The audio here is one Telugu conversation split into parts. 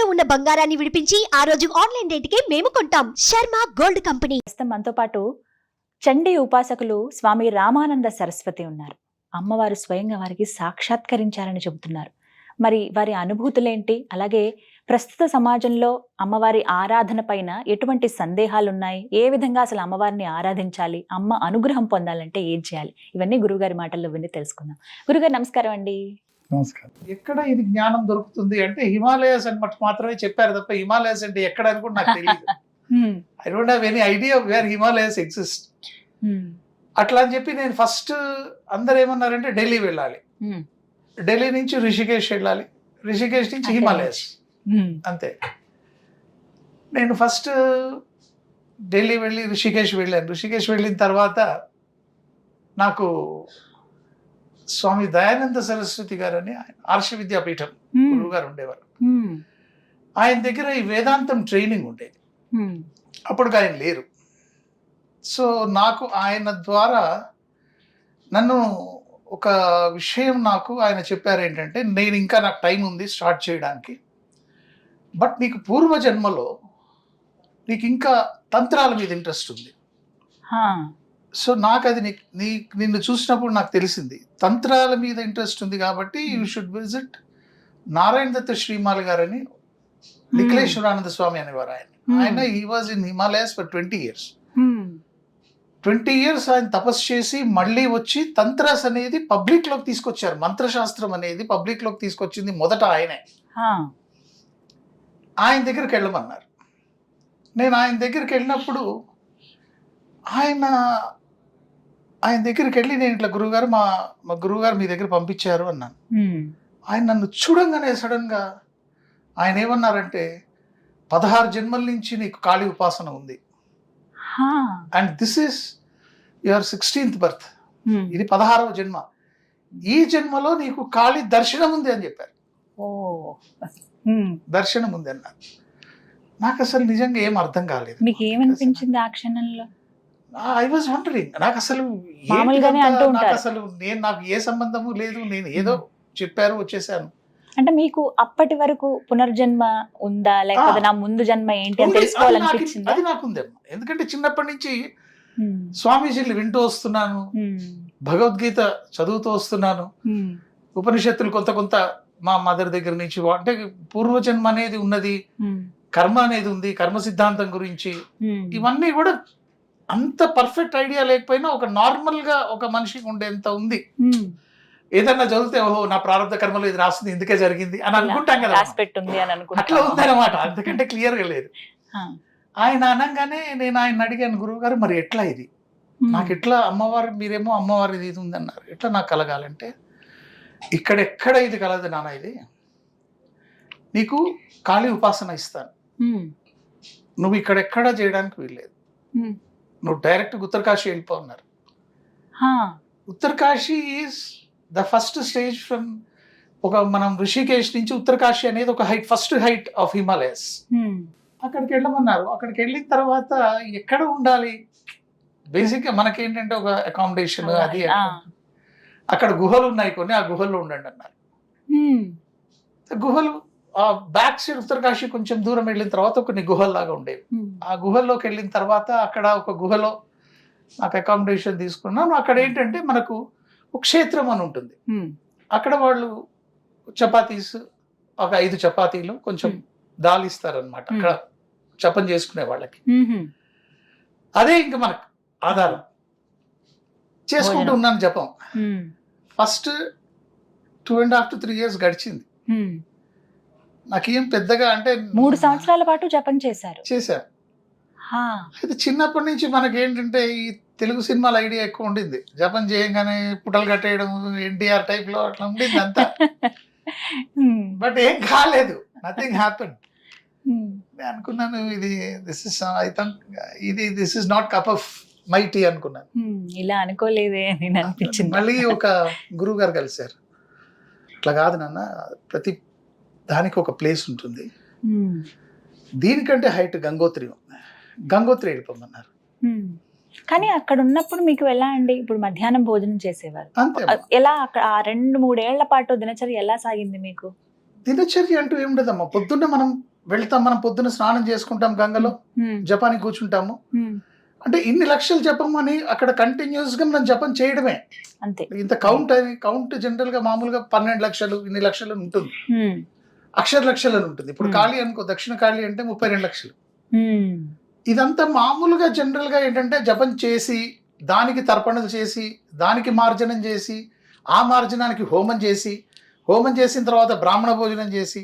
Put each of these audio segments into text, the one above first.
తాకట్టులో ఉన్న బంగారాన్ని విడిపించి ఆ రోజు ఆన్లైన్ రేటుకే మేము కొంటాం. Sharma gold company. మనతో పాటు చండీ ఉపాసకులు స్వామి రామానంద సరస్వతి ఉన్నారు. అమ్మవారు స్వయంగా వారికి సాక్షాత్కరించారని చెబుతున్నారు. మరి వారి అనుభూతులేంటి, అలాగే ప్రస్తుత సమాజంలో అమ్మవారి ఆరాధన పైన ఎటువంటి సందేహాలున్నాయి, ఏ విధంగా అసలు అమ్మవారిని ఆరాధించాలి, అమ్మ అనుగ్రహం పొందాలంటే ఏం చేయాలి, ఇవన్నీ గురుగారి మాటల్లో విని తెలుసుకుందాం. గురుగారు నమస్కారం అండి. నమస్కారం. ఎక్కడ ఇది జ్ఞానం దొరుకుతుంది అంటే హిమాలయస్ అని మాత్రమే చెప్పారు తప్ప హిమాలయస్ అంటే ఎక్కడ అని కూడా నాకు తెలియదు. I don't have any idea where Himalayas exist. అట్లా అని చెప్పి నేను ఫస్ట్ అందరు ఏమన్నారంటే ఢిల్లీ వెళ్ళాలి, ఢిల్లీ నుంచి రిషికేష్ వెళ్ళాలి, రిషికేష్ నుంచి హిమాలయస్, అంతే. నేను ఫస్ట్ ఢిల్లీ వెళ్ళి రిషికేష్ వెళ్ళాను. రిషికేష్ వెళ్ళిన తర్వాత నాకు స్వామి దయానంద సరస్వతి గారు అని ఆర్ష విద్యాపీఠం గురువు గారు ఉండేవారు. ఆయన దగ్గర ఈ వేదాంతం ట్రైనింగ్ ఉండేది. అప్పుడు ఆయన లేరు. సో నాకు ఆయన ద్వారా నన్ను ఒక విషయం నాకు ఆయన చెప్పారు ఏంటంటే, నేను ఇంకా నాకు టైం ఉంది స్టార్ట్ చేయడానికి, బట్ నీకు పూర్వజన్మలో నీకు ఇంకా తంత్రాల మీద ఇంట్రెస్ట్ ఉంది. సో నాకు అది నిన్ను చూసినప్పుడు నాకు తెలిసింది తంత్రాల మీద ఇంట్రెస్ట్ ఉంది కాబట్టి you should visit Narayan Dutt Shrimal గారని, నిఖిలేశ్వరానంద స్వామి అనేవారు ఆయన. He was in Himalayas for 20 years. 20 years ఆయన తపస్సు చేసి మళ్ళీ వచ్చి తంత్రాస్ అనేది పబ్లిక్ లోకి తీసుకొచ్చారు. మంత్రశాస్త్రం అనేది పబ్లిక్ లోకి తీసుకొచ్చింది మొదట ఆయనే. ఆయన దగ్గరికి వెళ్ళమన్నారు. నేను ఆయన దగ్గరికి వెళ్ళినప్పుడు ఆయన దగ్గరికి వెళ్ళి నేను ఇట్లా గురువుగారు మా గురువుగారు మీ దగ్గర పంపించారు అన్నాను. ఆయన నన్ను చూడంగానే సడన్ గా ఆయన ఏమన్నారంటే, 16 జన్మల నుంచి నీకు కాళీ ఉపాసన ఉంది and this is your 16th birth. ఇది 16వ జన్మ. ఈ జన్మలో నీకు కాళీ దర్శనం ఉంది అని చెప్పారు. దర్శనం ఉంది అన్నారు. నాకు అసలు నిజంగా ఏం అర్థం కాలేదు. మీకు ఏమనిపించింది ఆ క్షణంలో? I was wondering. నాకు అసలు నాకు ఏ సంబంధము లేదు, నేను ఏదో చెప్పారు వచ్చేసాను. అంటే మీకు అప్పటి వరకు పునర్జన్మ ఉందా, లేకపోతే నా ముందు జన్మ ఏంటి అని తెలుసుకోవాలనిపించింది? అది నాకు ఉందేమో. ఎందుకంటే చిన్నప్పటి నుంచి స్వామీజీలు వింటూ వస్తున్నాను, భగవద్గీత చదువుతూ వస్తున్నాను, ఉపనిషత్తులు కొంత మా మదర్ దగ్గర నుంచి. అంటే పూర్వజన్మ అనేది ఉన్నది, కర్మ అనేది ఉంది, కర్మ సిద్ధాంతం గురించి ఇవన్నీ కూడా అంత పర్ఫెక్ట్ ఐడియా లేకపోయినా ఒక నార్మల్ గా ఒక మనిషికి ఉండేంత ఉంది. ఏదన్నా చదివితే ఓహో నా ప్రారంభ కర్మలో ఇది రాస్తుంది, ఇందుకే జరిగింది అని అనుకుంటాం కదా, అట్లా ఉందన్నమాట. అంతకంటే క్లియర్ గా లేదు. ఆయన అనగానే నేను ఆయన అడిగాను, గురువు గారు మరి ఎట్లా ఇది నాకు ఎట్లా అమ్మవారు, మీరేమో అమ్మవారి ఇది ఉందన్నారు, ఎట్లా నాకు కలగాలంటే, ఇక్కడెక్కడ ఇది కలదు నాన్న, ఇది నీకు కాళీ ఉపాసన ఇస్తాను, నువ్వు ఇక్కడెక్కడ చేయడానికి వీల్లేదు, నువ్వు డైరెక్ట్ ఉత్తరకాశీ వెళ్ళిపో అన్నారు. Uttarkashi is the first stage from మనం ఋషికేశ్ నుంచి ఉత్తరకాశీ అనేది ఒక ఫస్ట్ హైట్ ఆఫ్ హిమాలయస్. అక్కడికి వెళ్ళమన్నారు. అక్కడికి వెళ్ళిన తర్వాత ఎక్కడ ఉండాలి, బేసిక్ గా మనకేంటంటే ఒక అకామిడేషన్ అది, అక్కడ గుహలు ఉన్నాయి కొన్ని, ఆ గుహల్లో ఉండండి అన్నారు. గుహలు బ్యాక్ సైడ్ ఉత్తరకాశీ కొంచెం దూరం వెళ్ళిన తర్వాత కొన్ని గుహల్లాగా ఉండేవి. ఆ గుహల్లోకి వెళ్ళిన తర్వాత అక్కడ ఒక గుహలో నాకు అకామిడేషన్ తీసుకున్నాను. అక్కడ ఏంటంటే మనకు ఒక క్షేత్రం అని ఉంటుంది. అక్కడ వాళ్ళు చపాతీస్, ఒక 5 చపాతీలు కొంచెం దాల్ ఇస్తారనమాట అక్కడ జపం చేసుకునే వాళ్ళకి. అదే ఇంకా మనకు ఆధారం. చేసుకుంటూ ఉన్నాను జపం. ఫస్ట్ 2.5 to 3 years గడిచింది. నాకేం పెద్దగా అంటే 3 సంవత్సరాల పాటు జపం చేశాను. అయితే చిన్నప్పటి నుంచి మనకేంటంటే ఈ తెలుగు సినిమాల ఐడియా ఎక్కువ ఉండింది. జపం చేయంగానే పుటలు కట్టేయడం, ఎన్టీఆర్ టైప్ లో అట్లా ఉండింది అంతా. బట్ ఏం కాలేదు, నథింగ్ హ్యాపెన్. నేను అనుకున్నాను this is not cup of my tea అనుకున్నాను. ఇలా అనుకోలేదే అని అనిపించింది. మళ్ళీ ఒక గురువు గారు కలిశారు, అట్లా కాదు నాన్న, ప్రతి దానికి ఒక ప్లేస్ ఉంటుంది, దీనికంటే హైట్ గంగోత్రి వెళ్ళిపోమన్నారు. కానీ అక్కడ ఉన్నప్పుడు మీకు ఎలా అండి, ఇప్పుడు మధ్యాహ్నం భోజనం చేసేవారు, ఎలా అక్కడ 2-3 ఏళ్ల పాటు దినచర్య ఎలా సాగింది మీకు? దినచర్య అంటూ ఏముండదమ్మా. పొద్దున్న మనం వెళ్తాం మనం, పొద్దున స్నానం చేసుకుంటాం గంగలో, జపానికి కూర్చుంటాము. అంటే ఇన్ని లక్షలు జపం అని అక్కడ కంటిన్యూస్ గా మనం జపం చేయడమే అంతే. ఇంత కౌంట్ జనరల్ గా మామూలుగా 12 లక్షలు ఇన్ని లక్షలు ఉంటుంది, అక్షర లక్షలు అని ఉంటుంది. ఇప్పుడు కాళీ అనుకో, దక్షిణ కాళీ అంటే 32 లక్షలు. ఇదంతా మామూలుగా జనరల్ గా ఏంటంటే జపం చేసి దానికి తర్పణలు చేసి దానికి మార్జనం చేసి ఆ మార్జనానికి హోమం చేసిన తర్వాత బ్రాహ్మణ భోజనం చేసి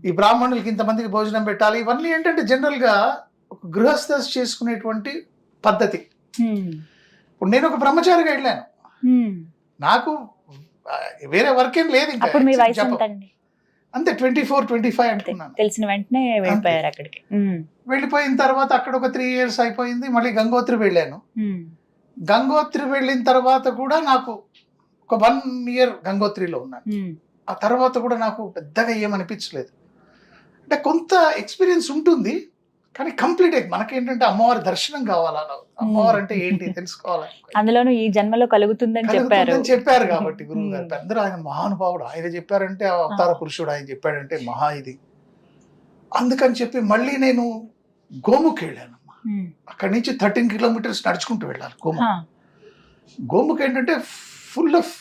ఈ బ్రాహ్మణులకి ఇంతమందికి భోజనం పెట్టాలి. ఇవన్నీ ఏంటంటే జనరల్ గా ఒక గృహస్థ చేసుకునేటువంటి పద్ధతి. ఇప్పుడు నేను ఒక బ్రహ్మచారిగా వెళ్ళాను, నాకు వేరే వర్క్ ఏం లేదు ఇంకా. అప్పుడు మీ వయసు ఎంతండి? అంతే 24-25 అనుకున్నాను. తెలిసిన వెంటనే వెళ్ళిపోయారు అక్కడికి. వెళ్ళిపోయిన తర్వాత అక్కడ ఒక 3 years అయిపోయింది. మళ్ళీ గంగోత్రి వెళ్ళాను. గంగోత్రి వెళ్ళిన తర్వాత కూడా నాకు ఒక 1 year గంగోత్రిలో ఉన్నాను. ఆ తర్వాత కూడా నాకు పెద్దగా ఏమనిపించలేదు. అంటే కొంత ఎక్స్పీరియన్స్ ఉంటుంది, కానీ కంప్లీట్ మనకేంటంటే అమ్మవారి దర్శనం కావాలా, అమ్మవారు అంటే ఏంటి తెలుసుకోవాలి. అందులోనూ ఈ జన్మలో కలుగుతుందని చెప్పారు కాబట్టి గురువు గారు అందరూ, ఆయన మహానుభావుడు, ఆయన చెప్పారంటే అవతార పురుషుడు, ఆయన చెప్పాడంటే మహా ఇది. అందుకని చెప్పి మళ్ళీ నేను గోముఖ్ వెళ్ళాను. అక్కడి నుంచి 13 kilometers నడుచుకుంటూ వెళ్ళాలి గోముఖ్ ఏంటంటే ఫుల్ ఆఫ్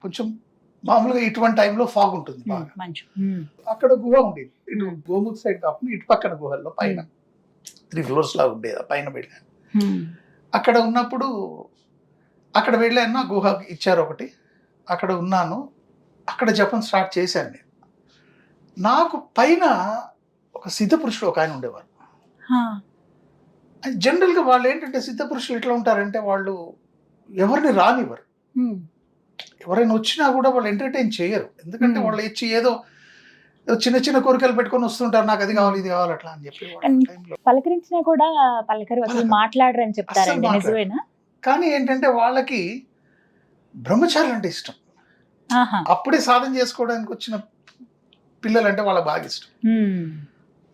కొంచెం మామూలుగా ఇటువంటి టైంలో ఫాగ్ ఉంటుంది బాగా. అక్కడ గుహ ఉండేది, ఇటు గోముఖ్ సైడ్ కాకుండా ఇటు పక్కన గుహల్లో పైన 3 floors లా ఉండేది. పైన వెళ్ళాను. అక్కడ ఉన్నప్పుడు అక్కడ వెళ్ళాను, గుహ ఇచ్చారు ఒకటి, అక్కడ ఉన్నాను. అక్కడ జపం స్టార్ట్ చేశాను నేను. నాకు పైన ఒక సిద్ధపురుషుడు ఒక ఆయన ఉండేవారు. జనరల్గా వాళ్ళు ఏంటంటే సిద్ధపురుషులు ఎట్లా ఉంటారంటే వాళ్ళు ఎవరిని రానివ్వరు, ఎవరైనా వచ్చినా కూడా వాళ్ళు ఎంటర్టైన్ చేయరు. ఎందుకంటే వాళ్ళు ఇచ్చి ఏదో చిన్న చిన్న కోరికలు పెట్టుకొని వస్తుంటారు, నాకు అది కావాలి ఇది కావాలి అట్లా అని చెప్పి. పలకరించినా కూడా పలకరు, అసలు మాట్లాడరు అని చెప్తారండి, నిజమేనా? కానీ ఏంటంటే వాళ్ళకి బ్రహ్మచారులు అంటే ఇష్టం. అప్పుడే సాధన చేసుకోవడానికి వచ్చిన పిల్లలు అంటే వాళ్ళకి బాగా ఇష్టం.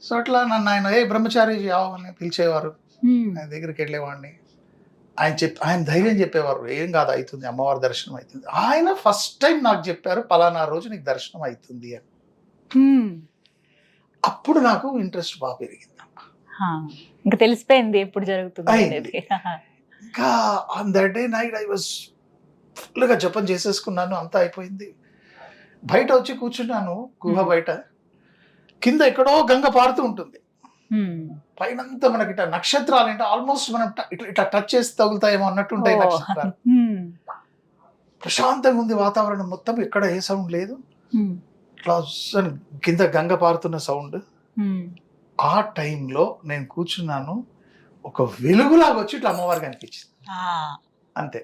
సో అట్లా నన్ను ఆయన బ్రహ్మచారి అని పిలిచేవారు. ఆయన దగ్గరికి వెళ్ళేవాడిని. ఆయన ధైర్యం చెప్పేవారు, ఏం కాదు అవుతుంది, అమ్మవారి దర్శనం అవుతుంది. ఆయన ఫస్ట్ టైం నాకు చెప్పారు, పలానా రోజు నీకు దర్శనం అవుతుంది అని. అప్పుడు నాకు ఇంట్రెస్ట్ బాగా పెరిగింది. ఇంకా తెలిసిపోయింది ఎప్పుడు జరుగుతుంది. ఇంకా on that day night I was ఫుల్గా జపం చేసేసుకున్నాను, అంతా అయిపోయింది. బయట వచ్చి కూర్చున్నాను గుహ బయట. కింద ఎక్కడో గంగ పారుతూ ఉంటుంది, పైనంతా మనకి ఇట్లా నక్షత్రాలు అంటే ఆల్మోస్ట్ మనం ఇట్లా టచ్ చేసి తగులుతాయేమో అన్నట్టు ఉంటాయి నక్షత్రాలు. ప్రశాంతంగా ఉంది వాతావరణం మొత్తం, ఎక్కడ ఏ సౌండ్ లేదు. ఇట్లా కింద గంగ పారుతున్న సౌండ్. ఆ టైంలో నేను కూర్చున్నాను, ఒక వెలుగులాగా వచ్చి ఇట్లా అమ్మవారు కనిపించింది అంతే.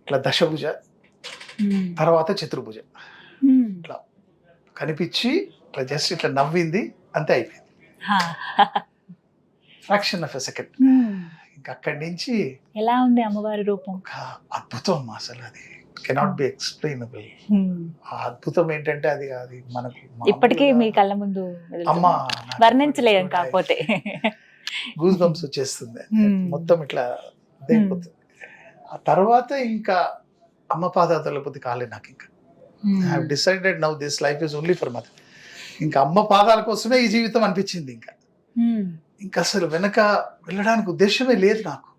ఇట్లా దశభుజ, తర్వాత చతుర్భుజ ఇట్లా కనిపించి ఇట్లా జస్ట్ ఇట్లా నవ్వింది, అంతే అయిపోయింది. Fraction of a second. ఇంకా అక్కడి నుంచి ఎలా ఉంది అమ్మవారి రూపం? అద్భుతం అసలు, అది కెనాట్ బి ఎక్స్ప్లెయినబుల్. ఆ అద్భుతం ఏంటంటే అది మనకు ఇప్పటికీ మీ కళ్ళ ముందు అమ్మ వర్ణించలేం, కాకపోతే గూస్ బంప్స్ వచ్చేస్తుంది మొత్తం ఇట్లా అయిపోతుంది. ఆ తర్వాత ఇంకా అమ్మ పాదాల బుద్ధి కాలేదు నాకు. ఇంకా I have decided now this life is only for mother. ఇంకా అమ్మ పాదాల కోసమే ఈ జీవితం అనిపించింది. ఇంకా అసలు వెనక వెళ్ళడానికి ఉద్దేశమే లేదు నాకు.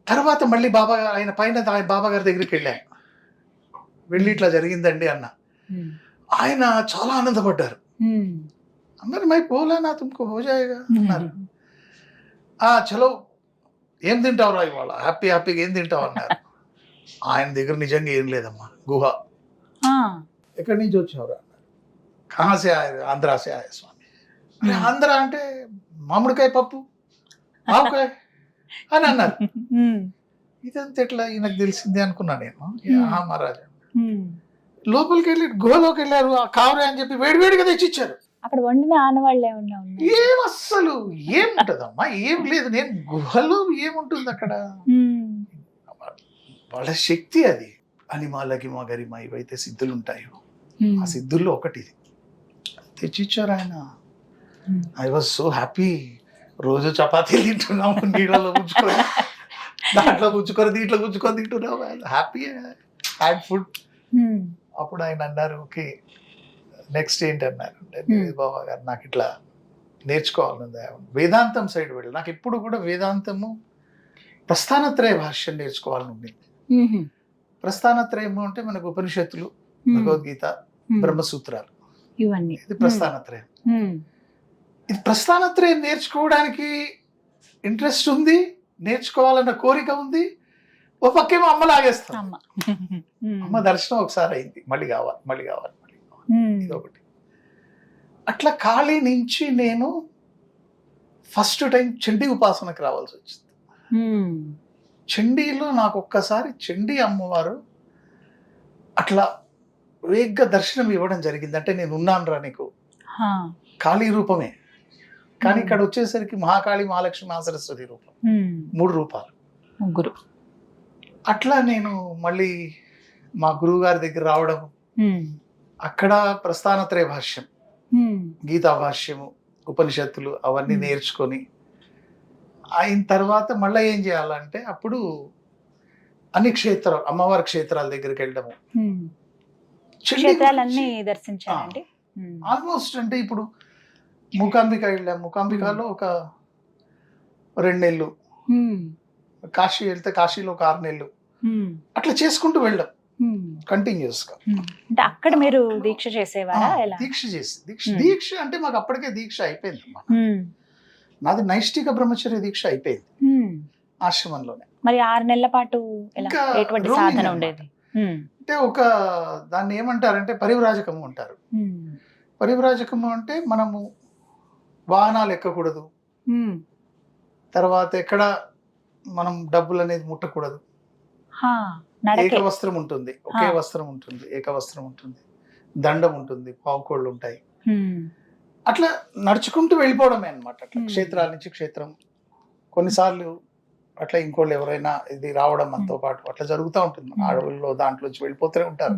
తర్వాత మళ్ళీ ఆయన బాబా గారి దగ్గరికి వెళ్ళాను. వెళ్ళి ఇట్లా జరిగిందండి అన్న. ఆయన చాలా ఆనందపడ్డారు. అన్నారు మై పోలా నా తుమ్కో హో జాయేగా అన్నారు. చలో ఏం తింటావురా ఇవాళ, హ్యాపీగా ఏం తింటావు అన్నారు. ఆయన దగ్గర నిజంగా ఏం లేదమ్మా, గుహ. ఎక్కడి నుంచి వచ్చావురా అన్నారు. కహాసే ఆంధ్రాసే ఆయా స్వామి. ఆంధ్ర అంటే మామిడికాయ పప్పు ఆవకాయ అని అన్నారు. ఇదంతా ఎట్లా ఈయనకు తెలిసింది అనుకున్నా నేను. మహారాజా లోపలికి వెళ్ళి గుహలోకి వెళ్ళారు, కావరే అని చెప్పి వేడివేడిగా తెచ్చిచ్చారు. అక్కడ వండిన ఆనవాళ్ళు ఏమన్నా ఏం అస్సలు ఏముంటదమ్మా, ఏం లేదు. నేను గుహలో ఏముంటుంది అక్కడ, వాళ్ళ శక్తి అది. అనిమాలగిమా గరిమా ఇవైతే సిద్ధులు ఉంటాయో ఆ సిద్ధుల్లో ఒకటి తెచ్చిచ్చారు ఆయన. I was so happy. రోజు చపాతీలు తింటున్నాము, నీళ్ళలో పుచ్చుకొని, దాంట్లో పుచ్చుకొని దీంట్లో పుచ్చుకొని తింటున్నాము. Happy had food. అప్పుడు ఆయన అన్నారు, ఓకే నెక్స్ట్ ఏంటన్నారు అంటే బాబా గారు నాకు ఇట్లా నేర్చుకోవాలని వేదాంతం సైడ్ వెళ్ళి నాకు ఎప్పుడు కూడా వేదాంతము ప్రస్థానత్రయ భాష్యం నేర్చుకోవాలని ఉంది. ప్రస్థానత్రయము అంటే మనకు ఉపనిషత్తులు, భగవద్గీత, బ్రహ్మసూత్రాలు, ఇవన్నీ ఇది ప్రస్థానత్రయం. ఇది ప్రస్థానత్రయం నేర్చుకోవడానికి ఇంట్రెస్ట్ ఉంది, నేర్చుకోవాలన్న కోరిక ఉంది. ఓ పక్కేమో అమ్మ లాగేస్తాం. అమ్మ దర్శనం ఒకసారి అయింది, మళ్ళీ కావాలి ఇది ఒకటి. అట్లా ఖాళీ నుంచి నేను ఫస్ట్ టైం చండీ ఉపాసనకు రావాల్సి వచ్చింది. చండీలో నాకు ఒక్కసారి చండీ అమ్మవారు అట్లా వేగ్గా దర్శనం ఇవ్వడం జరిగింది. అంటే నేను ఉన్నాను రా నీకు, కాళీ రూపమే, కానీ ఇక్కడ వచ్చేసరికి మహాకాళి, మహాలక్ష్మి, మహాసరస్వతి రూపం, 3 రూపాలు, ముగ్గురు. అట్లా నేను మళ్ళీ మా గురువు గారి దగ్గర రావడం, అక్కడ ప్రస్థానత్రయ భాష్యం, గీతా భాష్యము, ఉపనిషత్తులు అవన్నీ నేర్చుకొని అయిన తర్వాత మళ్ళీ ఏం చేయాలంటే అప్పుడు అన్ని అమ్మవారి క్షేత్రాల దగ్గరికి వెళ్ళడము, క్షేత్రాలన్నీ దర్శించాలండి. ఆల్మోస్ట్ అంటే ఇప్పుడు మూకాంబిక వెళ్ళాం, మూకాంబికలో ఒక 2 నెలలు, కాశీ వెళ్తే కాశీలో ఒక 6 నెలలు, అట్లా చేసుకుంటూ వెళ్ళాం కంటిన్యూస్ గా. అంటే అక్కడ మీరు దీక్ష చేసేవారా? దీక్ష అంటే మాకు అప్పటికే దీక్ష అయిపోయింది. నాది నైష్టిక బ్రహ్మచర్య దీక్ష అయిపోయింది ఆశ్రమంలోనే. మరి 6 నెలల పాటు ఎటువంటి సాధన ఉండేది? అంటే ఒక దాన్ని ఏమంటారంటే పరివ్రాజకము అంటారు. పరివ్రాజకము అంటే మనము వాహనాలు ఎక్కకూడదు, తర్వాత ఎక్కడ మనం డబ్బులు అనేది ముట్టకూడదు, ఏకవస్త్రం ఉంటుంది, ఒకే వస్త్రం ఉంటుంది, ఏకవస్త్రం ఉంటుంది, దండం ఉంటుంది, పావుకోళ్ళు ఉంటాయి. అట్లా నడుచుకుంటూ వెళ్ళిపోవడమే అన్నమాట. అట్లా క్షేత్రాల నుంచి క్షేత్రం, కొన్నిసార్లు అట్లా ఇంకోళ్ళు ఎవరైనా ఇది రావడం మనతో పాటు అట్లా జరుగుతూ ఉంటుంది. అడవుల్లో దాంట్లోంచి వెళ్ళిపోతూనే ఉంటారు.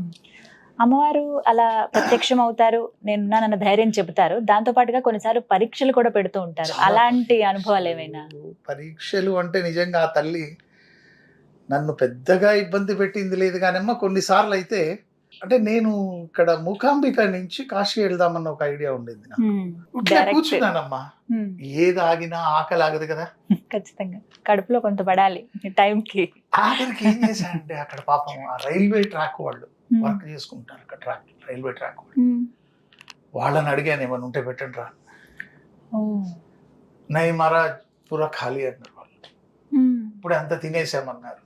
అమ్మవారు అలా ప్రత్యక్షం అవుతారు, నేనున్నానన్న ధైర్యం చెబుతారు. దాంతో పాటుగా కొన్నిసార్లు పరీక్షలు కూడా పెడుతూ ఉంటారు. అలాంటి అనుభవాలు ఏమైనా? పరీక్షలు అంటే నిజంగా ఆ తల్లి నన్ను పెద్దగా ఇబ్బంది పెట్టింది లేదు కానమ్మా. కొన్నిసార్లు అయితే అంటే నేను ఇక్కడ మూకాంబిక నుంచి కాశీ వెళ్దామన్న ఒక ఐడియా ఉండేది నాకు. కూర్చున్నానమ్మా, ఏది ఆగినా ఆకలి ఆగదు కదా, ఖచ్చితంగా కడుపులో కొంత పడాలి టైంకి. ఆఖరికి ఏం చేశానంటే అక్కడ పాపం ఆ రైల్వే ట్రాక్ వాళ్ళు వర్క్ చేసుకుంటారు, అక్కడ రైల్వే ట్రాక్ వాళ్ళని అడిగాను ఏమన్నా ఉంటే పెట్టండి రా. నై మహారాజ్ పూరా ఖాళీ అన్నారు వాళ్ళు, ఇప్పుడు అంతా తినేసామన్నారు.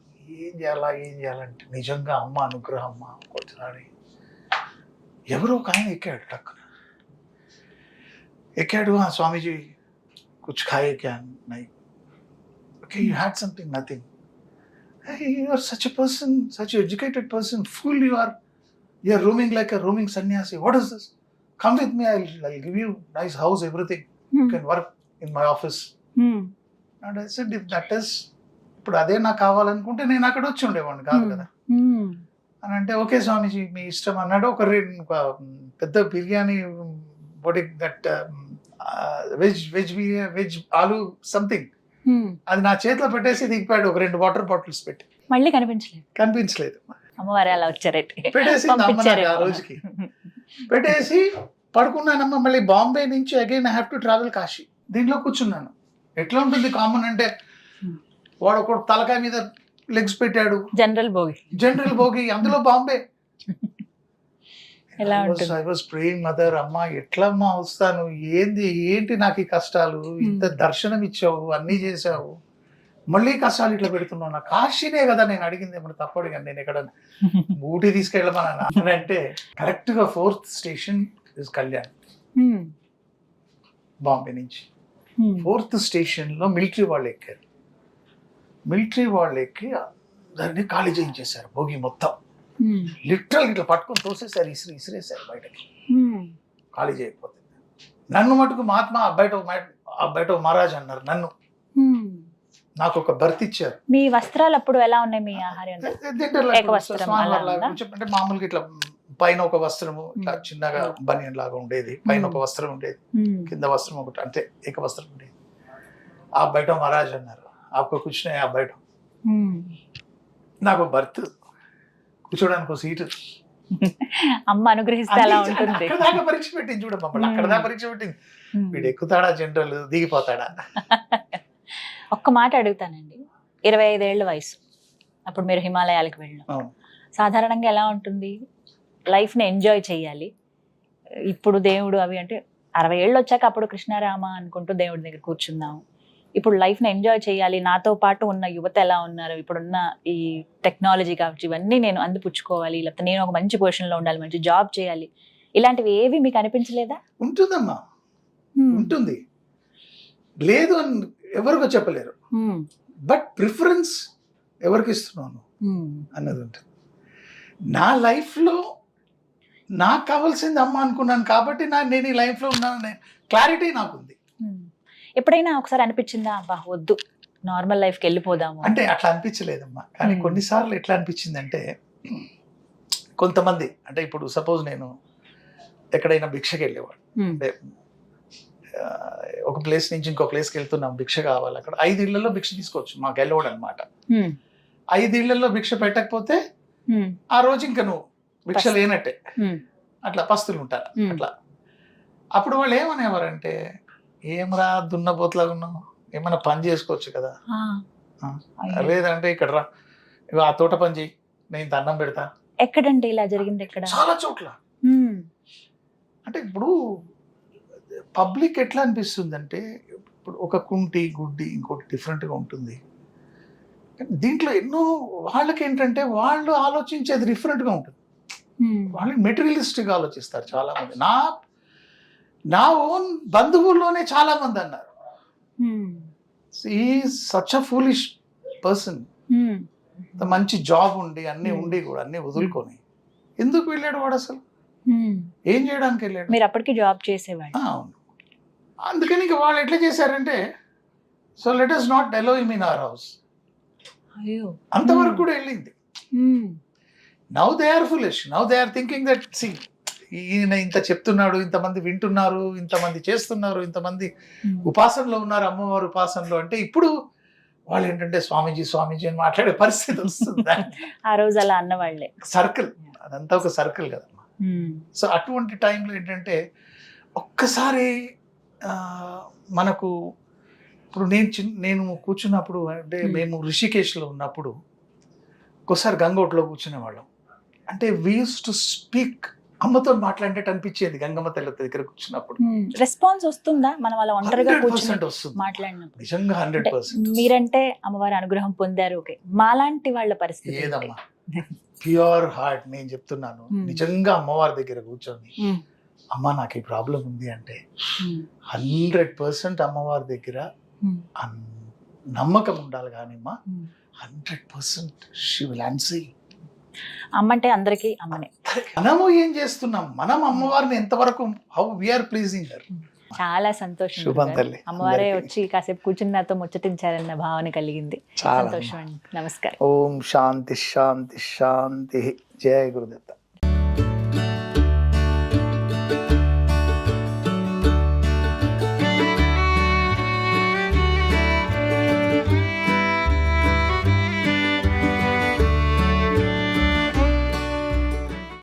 ఏం చేయాలంటే నిజంగా అమ్మ అనుగ్రహం. అమ్మ కొద్దిసారి ఎవరో ఒక ఆయన ఎక్కాడు, టక్కున ఎక్కాడు. స్వామీజీ కుచ్ ఖాయే క్యా? నై. Okay, you had something? Nothing. You are such a person, such an educated person. Fool you are. You are roaming like a roaming sannyasi. What is this? Come with me. I'll give you nice house, everything. You can work in my office. And I said, if that is, ఇప్పుడు అదే నాకు కావాలనుకుంటే నేను అక్కడ వచ్చి ఉండేవాడిని కాదు కదా అని అంటే, ఓకే స్వామీజీ మీ ఇష్టం అన్నాడు. ఒక పెద్ద బిర్యానీ, దట్ వెజ్ ఆలు సంథింగ్, అది నా చేతిలో పెట్టేసి దిగిపోయాడు. ఒక 2 వాటర్ బాటిల్స్ పెట్టి మళ్ళీ కనిపించలేదు. అమ్మవారు అలా వచ్చారట, పెట్టేసి ఆ రోజుకి పెట్టేసి పడుకున్నానమ్మా. మళ్ళీ బాంబే నుంచి again I have to travel Kashi. దీంట్లో కూర్చున్నాను. ఎట్లా ఉంటుంది కామన్ అంటే, వాడు ఒక తలకాయ మీద లెగ్స్ పెట్టాడు, జనరల్ భోగి, అందులో Bombay. I was praying mother, అమ్మా ఎట్లమ్మా వస్తాను, ఏంటి నాకు ఈ కష్టాలు, ఇంత దర్శనం ఇచ్చావు, అన్ని చేసావు, మళ్ళీ కష్టాలు ఇట్లా పెడుతున్నావు. నా కాశీనే కదా నేను అడిగింది, ఏమన్నా తప్పడు కానీ నేను ఎక్కడ ఊటీ తీసుకెళ్ళమన్నా అంటే, కరెక్ట్ గా 4th station is Kalyan. Bombay నుంచి 4th స్టేషన్ లో మిలిటరీ వాళ్ళు ఎక్కారు. మిలిటరీ వాళ్ళు ఎక్కి దాన్ని ఖాళీ చేయించేశారు, భోగి మొత్తం లిటరల్ ఇట్లా పట్టుకొని తోసేసారు, ఇసిరేసారు బయటకి, ఖాళీ చేయకపోతే. నన్ను మటుకు మహాత్మా బయట మహారాజ్ అన్నారు నన్ను. నాకు ఒక బర్త్ ఇచ్చారు. మీ వస్త్రాలు అప్పుడు ఎలా ఉన్నాయి? మీ ఆహారం అంటే మామూలుగా ఇట్లా పైన ఒక వస్త్రము ఇట్లా చిన్నగా బనియన్ లాగా ఉండేది, పైన ఒక వస్త్రం ఉండేది, కింద వస్త్రం ఒకటి, అంతే ఏక వస్త్రం ఉండేది. ఆ బయట మహారాజ్ అన్నారు, ఆకు కూర్చున్నాయి ఆ బయట. నాకు బర్త్, కూర్చోడానికి ఒక సీటు, అమ్మ అనుగ్రహిస్తే అలా ఉంటుంది. అక్కడ దాకా పరీక్ష పెట్టింది చూడ మమ్మల్ని, అక్కడ దాకా పరీక్ష పెట్టింది. వీడు ఎక్కుతాడా జనరల్, దిగిపోతాడా. ఒక్క మాట అడుగుతానండి, 25 ఏళ్ల వయసు, అప్పుడు మీరు హిమాలయాలకు వెళ్ళాం. అవును. సాధారణంగా ఎలా ఉంటుంది, లైఫ్ని ఎంజాయ్ చేయాలి, ఇప్పుడు దేవుడు అవి అంటే 60 ఏళ్ళు వచ్చాక అప్పుడు కృష్ణారామ అనుకుంటూ దేవుడి దగ్గర కూర్చుందాం. ఇప్పుడు లైఫ్ని ఎంజాయ్ చేయాలి, నాతో పాటు ఉన్న యువత ఎలా ఉన్నారు, ఇప్పుడున్న ఈ టెక్నాలజీ కావచ్చు, ఇవన్నీ నేను అందిపుచ్చుకోవాలి, లేకపోతే నేను ఒక మంచి పొజిషన్లో ఉండాలి, మంచి జాబ్ చేయాలి, ఇలాంటివి ఏవి మీకు అనిపించలేదా? ఉంటుందమ్మా, ఉంటుంది, లేదు అని ఎవరికో చెప్పలేరు. బట్ ప్రిఫరెన్స్ ఎవరికి ఇస్తున్నాను అన్నది ఉంటుంది. నా లైఫ్లో నాకు కావాల్సింది అమ్మ అనుకున్నాను కాబట్టి నేను ఈ లైఫ్లో ఉన్నాననే క్లారిటీ నాకుంది. ఎప్పుడైనా ఒకసారి అనిపించిందా, అబ్బా వద్దు నార్మల్ లైఫ్కి వెళ్ళిపోదాము అంటే? అట్లా అనిపించలేదమ్మా, కానీ కొన్నిసార్లు ఎట్లా అనిపించిందంటే, కొంతమంది అంటే ఇప్పుడు సపోజ్ నేను ఎక్కడైనా భిక్షకి వెళ్ళేవాడు, అంటే ఒక ప్లేస్ నుంచి ఇంకో ప్లేస్కి వెళ్తున్నాం, భిక్ష కావాలి, అక్కడ 5 ఇళ్లలో భిక్ష తీసుకోవచ్చు, మాకు వెళ్ళవాడు అనమాట. 5 ఇళ్లలో భిక్ష పెట్టకపోతే ఆ రోజు ఇంకా నువ్వు భిక్ష లేనట్టే, అట్లా పస్తులు ఉంటారు అట్లా. అప్పుడు వాళ్ళు ఏమనేవారంటే, ఏమరా దున్నపోతులాగా ఉన్నావు, ఏమైనా పని చేసుకోవచ్చు కదా, లేదంటే ఇక్కడ రా, ఇగో ఆ తోట పని చేయి, నేను అన్నం పెడతా. ఎక్కడంటే ఇలా జరిగింది? ఎక్కడ? చాలా చోట్ల. అంటే ఇప్పుడు పబ్లిక్ ఎట్లా అనిపిస్తుంది అంటే, ఇప్పుడు ఒక కుంటి గుడ్డి ఇంకోటి డిఫరెంట్గా ఉంటుంది. దీంట్లో ఎన్నో వాళ్ళకి ఏంటంటే వాళ్ళు ఆలోచించేది డిఫరెంట్గా ఉంటుంది. వాళ్ళు మెటీరియలిస్టిక్గా ఆలోచిస్తారు చాలా మంది. నా ఓన్ బంధువుల్లోనే చాలా మంది అన్నారు, ఈ సచ్ అ ఫూలిష్ పర్సన్, మంచి జాబ్ ఉండి అన్ని ఉండి కూడా అన్ని వదులుకొని ఎందుకు వెళ్ళాడు వాడు, అసలు ఏం చేయడానికి వెళ్ళాడు? మీరు అప్పటికి జాబ్ చేసేవాడు. అవును. అందుకని ఇంక వాళ్ళు ఎట్లా చేశారంటే, సో లెట్ us నాట్ allow him in our house. అంతవరకు కూడా వెళ్ళింది. Now they are foolish, now they are thinking that see ఈయన ఇంత చెప్తున్నాడు, ఇంతమంది వింటున్నారు, ఇంతమంది చేస్తున్నారు, ఇంతమంది ఉపాసనలో ఉన్నారు, అమ్మవారు ఉపాసనలో, అంటే ఇప్పుడు వాళ్ళు ఏంటంటే స్వామీజీ స్వామీజీ అని మాట్లాడే పరిస్థితి వస్తుంది. ఆ రోజు అలా అన్నవాళ్లే సర్కిల్, అదంతా ఒక సర్కిల్ కదమ్మా. సో అటువంటి టైంలో ఏంటంటే ఒక్కసారి మనకు ఇప్పుడు నేను కూర్చున్నప్పుడు, అంటే మేము ఋషికేశ్లో ఉన్నప్పుడు ఒకసారి గంగోట్లో కూర్చునేవాళ్ళం. అంటే వీ యూస్ టు స్పీక్, అమ్మతో మాట్లాడేటట్టు అనిపించేది గంగమ్మ తల్లి దగ్గర కూర్చున్నప్పుడు. రెస్పాన్స్ వస్తుందా మనం అలా ఒంటరిగా 100% వస్తుంది మాట్లాడినప్పుడు? నిజంగా 100%. మీరంటే అమ్మవారి అనుగ్రహం పొందారు, ఓకే, మాలాంటి వాళ్ళ పరిస్థితి ఏదమ్మా, ప్యూర్ హార్ట్ నేను చెప్తున్నాను, నిజంగా అమ్మవారి దగ్గర కూర్చొని అమ్మ నాకు ఈ ప్రాబ్లం ఉంది అంటే 100% అమ్మవారి దగ్గర నమ్మకం ఉండాలి. కానీ అమ్మా 100% షీ విల్ ఆన్సర్. అమ్మ అంటే అందరికీ అమ్మనే. మనము ఏం చేస్తున్నాం, మనం అమ్మవారిని ఎంతవరకు, హౌ వీఆర్ ప్లీజింగ్ హర్. చాలా సంతోషం, శుభం తల్లి. అమ్మవారే వచ్చి కాసేపు కూర్చుని నాతో ముచ్చటించారన్న భావన కలిగింది. సంతోషం అండి. నమస్కారం. ఓం శాంతి శాంతి శాంతి. జయ గురుదత్త.